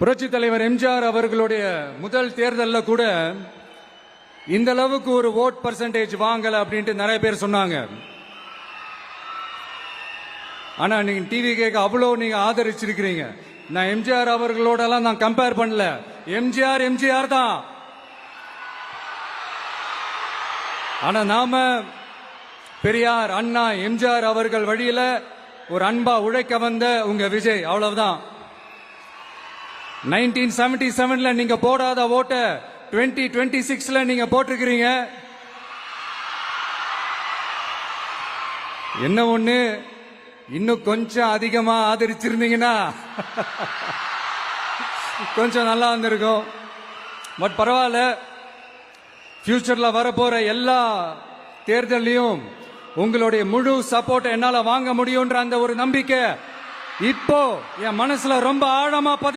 புரட்சி தலைவர் எம்ஜிஆர் அவர்களுடைய முதல் தேர்தலில் கூட இந்த அளவுக்கு ஒரு ஓட் பர்சன்டேஜ் வாங்கல அப்படின்ட்டு நிறைய பேர் சொன்னாங்க. ஆனா நீங்க டிவி கேட்க அவ்வளவு நீங்க ஆதரிச்சிருக்கிறீங்க. நான் எம்ஜிஆர் அவர்களோட எல்லாம் நான் கம்பேர் பண்ணல. எம்ஜிஆர் தான். ஆனா நாம பெரியார், அண்ணா, எம்ஜிஆர் அவர்கள் வழியில ஒரு அன்பா உழைக்க வந்த உங்க விஜய், அவ்வளவுதான். 1977 நீங்க போடாத ஓட்ட 2026 நீங்க போட்டிருக்கிறீங்க. என்ன ஒண்ணு, இன்னும் கொஞ்சம் அதிகமா ஆதரிச்சிருந்தீங்கன்னா கொஞ்சம் நல்லா இருந்திருக்கும். பட் பரவாயில்ல, ஃபியூச்சர்ல வரப்போற எல்லா தேர்தலையும் உங்களுடைய முழு சப்போர்ட் என்னால வாங்க முடியும்ன்ற அந்த ஒரு நம்பிக்கை இப்போ என் மனசுல ரொம்ப ஆழமா